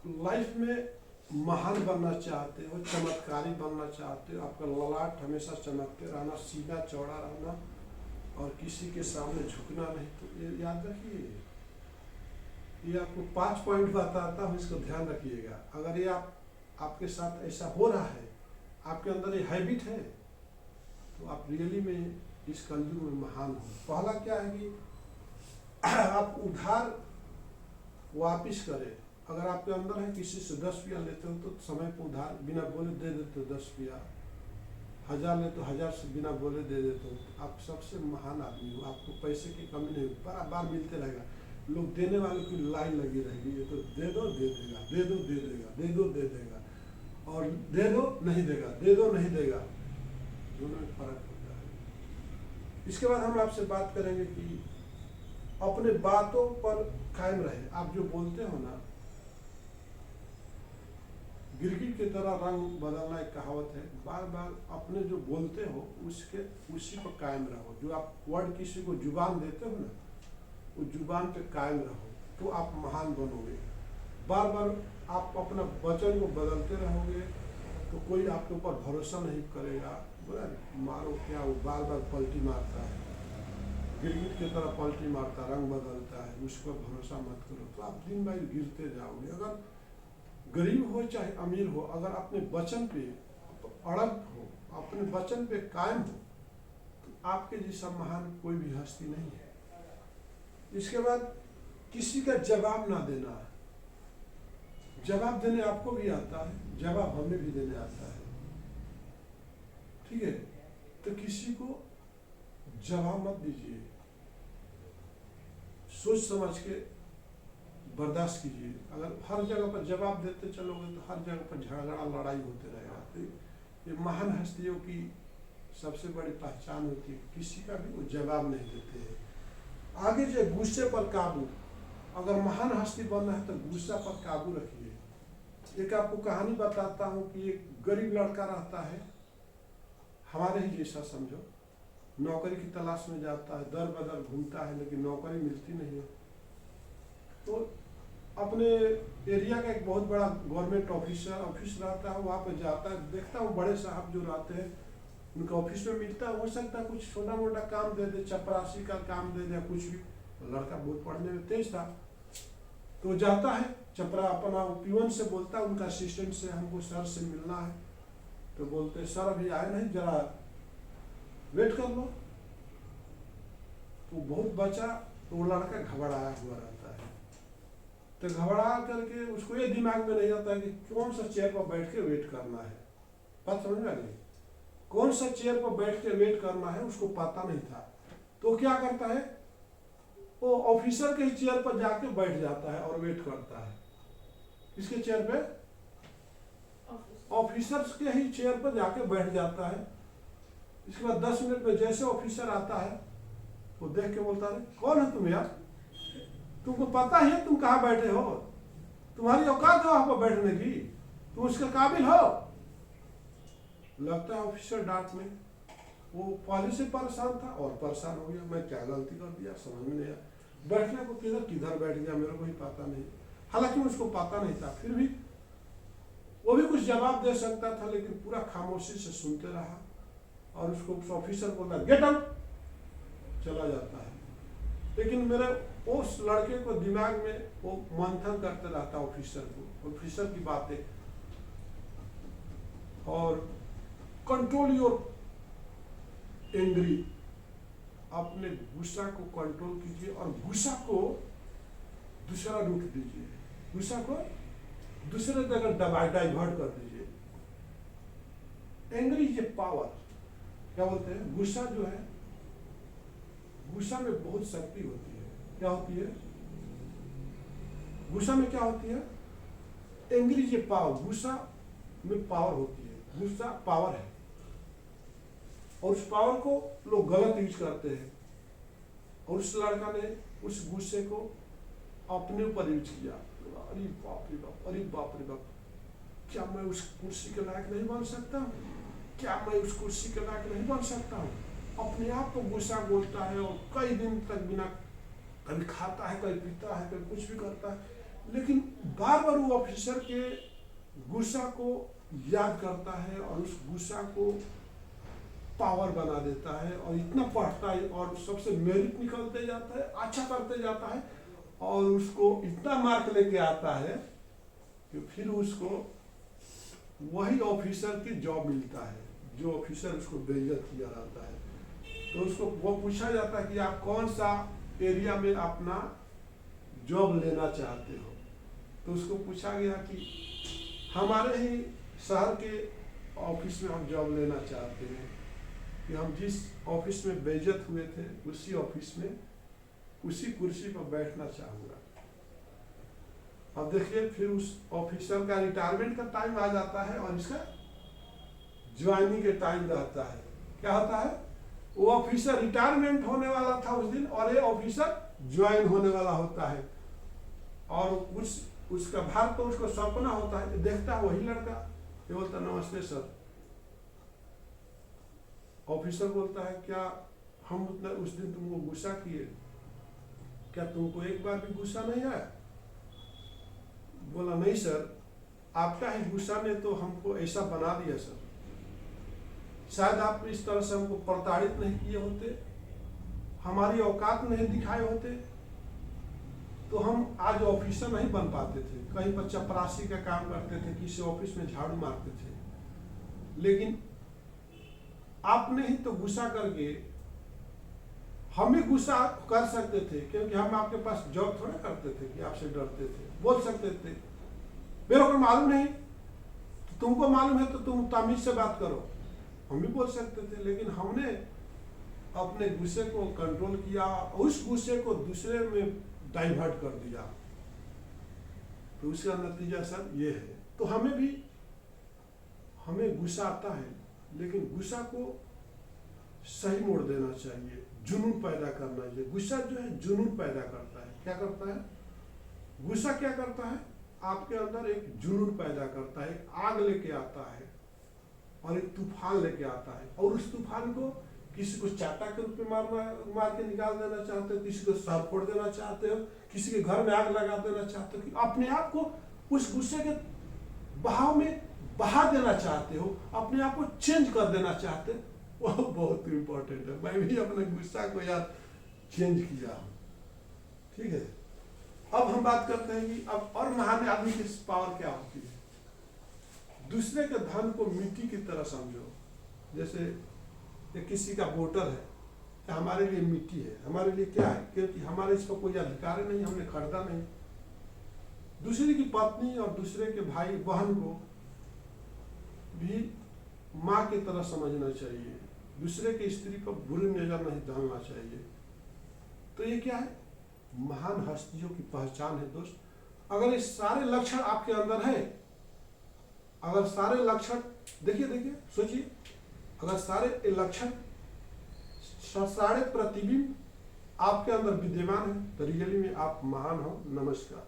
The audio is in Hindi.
लाइफ में महान बनना चाहते हो, चमत्कारी बनना चाहते हो, आपका ललाट हमेशा चमकते रहना, सीना चौड़ा रहना और किसी के सामने झुकना नहीं, तो ये याद रखिए। ये आपको 5 पॉइंट बताता हूँ, इसको ध्यान रखिएगा। अगर ये आपके साथ ऐसा हो रहा है, आपके अंदर ये हैबिट है, तो आप रियली में इस कलयुग में महान हो। पहला क्या है कि आप उधार वापिस करें। अगर आपके अंदर है किसी से 10 रुपया लेते हो तो समय पर उधार बिना बोले दे देते हो 10 रुपया, 1000 ले तो 1000 से बिना बोले दे देते हो। आप सबसे महान आदमी हो, आपको पैसे की कमी नहीं, बार मिलते रहेगा। लोग देने वालों की लाइन लगी रहेगी, ये तो दे दो दे देगा, दे दो दे देगा, दे दो दे देगा, और दे दो नहीं देगा, दे दो नहीं देगा, दोनों में फर्क होता है। इसके बाद हम आपसे बात करेंगे कि अपने बातों पर कायम रहे। आप जो बोलते हो ना, गिरगिट की तरह रंग बदलना एक कहावत है। बार बार अपने जो बोलते हो उसी पर कायम रहो। जो आप वर्ड किसी को जुबान देते हो ना, उस जुबान पे कायम रहो, तो आप महान बनोगे। बार बार आप अपना वचन को बदलते रहोगे तो कोई आपके ऊपर भरोसा नहीं करेगा। बोला मारो क्या, वो बार बार पलटी मारता है, गिरगिट की तरह पलटी मारता, रंग बदलता है, उस पर भरोसा मत करो, तो आप दिन बार गिरते जाओगे। अगर गरीब हो चाहे अमीर हो, अगर अपने वचन पे अड़ग हो, अपने वचन पे कायम हो, तो आपके जैसा महान कोई भी हस्ती नहीं है। इसके बाद किसी का जवाब ना देना। जवाब देने आपको भी आता है, जवाब हमें भी देने आता है, ठीक है। तो किसी को जवाब मत दीजिए, सोच समझ के बर्दाश्त कीजिए। अगर हर जगह पर जवाब देते चलोगे तो हर जगह पर झगड़ा लड़ाई होते रहेगा। तो ये महान हस्तियों की सबसे बड़ी पहचान होती है, किसी का भी वो जवाब नहीं देते हैं। आगे जो गुस्से पर काबू, अगर महान हस्ती बनना है तो गुस्सा पर काबू रखिए। एक आपको कहानी बताता हूँ कि एक गरीब लड़का रहता है, हमारे ही जैसा समझो, नौकरी की तलाश में जाता है, दर बदर घूमता है, लेकिन नौकरी मिलती नहीं है। तो अपने एरिया का एक बहुत बड़ा गवर्नमेंट ऑफिस रहता है, वहाँ पे जाता है, देखता हूँ बड़े साहब जो रहते हैं उनका ऑफिस में मिलता है, हो सकता है कुछ छोटा मोटा काम दे दे, चपरासी का काम दे दे, कुछ भी। लड़का बहुत पढ़ने में तेज था, तो जाता है चपरा अपना पीवन से बोलता है, उनका असिस्टेंट से, हमको सर से मिलना है। तो बोलते सर अभी आए नहीं, जरा वेट कर लो। तो बहुत बचा, तो वो लड़का घबराया हुआ रहता है। तो घबरा करके उसको ये दिमाग में नहीं आता कि कौन सा चेयर पर बैठ के वेट करना है। बात समझ में आ गई? कौन सा चेयर पर बैठ के वेट करना है उसको पता नहीं था। तो क्या करता है, वो ऑफिसर के चेयर पर जाके बैठ जाता है और वेट करता है। किसके चेयर पे? ऑफिसर के ही चेयर पर जाके बैठ जाता है। इसके बाद 10 मिनट में जैसे ऑफिसर आता है, वो देख के बोलता है कौन है तुम यार, तुमको पता है तुम कहाँ बैठे हो, तुम्हारी औकात है वहां पर बैठने की, तुम उसके काबिल हो। लगता है ऑफिसर डांट में, वो पहले से परेशान था और परेशान हो गया, मैं क्या गलती कर दिया समझ में नहीं आया, बैठने को किधर बैठ गया मेरे को ही पता नहीं। हालांकि उसको पता नहीं था, फिर भी वो भी कुछ जवाब दे सकता था, लेकिन पूरा खामोशी से सुनते रहा। और उसको ऑफिसर बोलता गेट आउट, चला जाता है। लेकिन मेरे उस लड़के को दिमाग में वो मंथन करते रहता ऑफिसर की बातें। और कंट्रोल योर एंग्री, अपने गुस्सा को कंट्रोल कीजिए और गुस्सा को दूसरा रूट दीजिए, गुस्सा को दूसरे जगह डाइवर्ट कर दीजिए। एंग्री इज ए पावर, क्या बोलते हैं, गुस्सा जो है, गुस्सा में बहुत शक्ति होती है। क्या होती है गुस्सा में? क्या होती है? एंग्री इज ए पावर, गुस्सा में पावर होती है, गुस्सा पावर है। और उस पावर को लोग गलत यूज करते हैं। और उस लड़का ने उस गुस्से को अपने ऊपर यूज किया। अरे बाप रे बाप, अरे बाप रे बाप, क्या मैं उस कुर्सी के लायक नहीं बन सकता हूँ? क्या मैं उस कुर्सी के लायक नहीं बन सकता हूँ? अपने आप को गुस्सा बोलता है और कई दिन तक बिना, कभी खाता है, कभी पीता है, कभी कुछ भी करता है, लेकिन बार बार वो ऑफिसर के गुस्सा को याद करता है और उस गुस्सा को पावर बना देता है और इतना पढ़ता है और सबसे मेरिट निकलते जाता है, अच्छा करते जाता है और उसको इतना मार्क लेके आता है कि फिर उसको वही ऑफिसर की जॉब मिलता है जो ऑफिसर उसको बेइज्जत किया रहता है। तो उसको वो पूछा जाता है कि आप कौन सा एरिया में अपना जॉब लेना चाहते हो। तो उसको पूछा गया कि हमारे ही शहर के ऑफिस में हम जॉब लेना चाहते हैं, कि हम जिस ऑफिस में बेइज्जत हुए थे उसी ऑफिस में उसी कुर्सी पर बैठना चाहूँगा। अब देखिए फिर उस ऑफिसर का रिटायरमेंट का टाइम आ जाता है और इसका ज्वाइनिंग के टाइम रहता है। क्या होता है, वो ऑफिसर रिटायरमेंट होने वाला था उस दिन और ये ऑफिसर ज्वाइन होने वाला होता है और उसका भाग तो उसको सौंपना होता है। देखता है वही लड़का, ये बोलता नमस्ते सर। ऑफिसर बोलता है क्या हम उतना उस दिन तुमको गुस्सा किए, क्या तुमको एक बार भी गुस्सा नहीं आया? बोला नहीं सर, आपका ही गुस्सा ने तो हमको ऐसा बना दिया सर। शायद आप इस तरह से हमको प्रताड़ित नहीं किए होते, हमारी औकात नहीं दिखाए होते तो हम आज ऑफिसर नहीं बन पाते थे, कहीं पर चपरासी का काम करते थे, किसी ऑफिस में झाड़ू मारते थे। लेकिन आपने ही तो गुस्सा करके हमें गुस्सा कर सकते थे, क्योंकि हम आपके पास जॉब थोड़ा करते थे कि आपसे डरते थे। बोल सकते थे मेरे को मालूम नहीं, तो तुमको मालूम है तो तुम तमीज से बात करो, हम भी बोल सकते थे। लेकिन हमने अपने गुस्से को कंट्रोल किया, उस गुस्से को दूसरे में डाइवर्ट कर दिया, तो उसका नतीजा सर ये है। तो हमें गुस्सा आता है, लेकिन गुस्सा को सही मोड़ देना चाहिए, जुनून पैदा करना चाहिए। गुस्सा जो है जुनून पैदा करता है। क्या करता है गुस्सा? क्या करता है, आपके अंदर एक जुनून पैदा करता है, एक आग लेके आता है और एक तूफान लेके आता है। और उस तूफान को किसी को चाटा के रूप में मार के निकाल देना चाहते हो, किसी को सर फोड़ देना चाहते हो, किसी के घर में आग लगा देना चाहते हो, कि अपने आप को उस गुस्से के बहाव में बहा देना चाहते हो, अपने आप को चेंज कर देना चाहते हो। वो बहुत इंपॉर्टेंट है। मैं भी अपने गुस्सा को यार चेंज किया हूँ। ठीक है, अब हम बात करते हैं कि अब और महान आदमी की पावर क्या होती है। दूसरे के धन को मिट्टी की तरह समझो। जैसे ये किसी का बोतल है, तो हमारे लिए मिट्टी है, हमारे लिए क्या है, क्योंकि हमारे इस पर कोई अधिकार नहीं, हमने खरीदा नहीं। दूसरे की पत्नी और दूसरे के भाई बहन को भी माँ की तरह समझना चाहिए, दूसरे की स्त्री पर बुरी नजर नहीं डालना चाहिए। तो ये क्या है, महान हस्तियों की पहचान है दोस्त। अगर ये सारे लक्षण आपके अंदर है, अगर सारे लक्षण देखिए सोचिए, अगर सारे लक्षण सारे प्रतिबिंब आपके अंदर विद्यमान है तो रियली में आप महान हो। नमस्कार।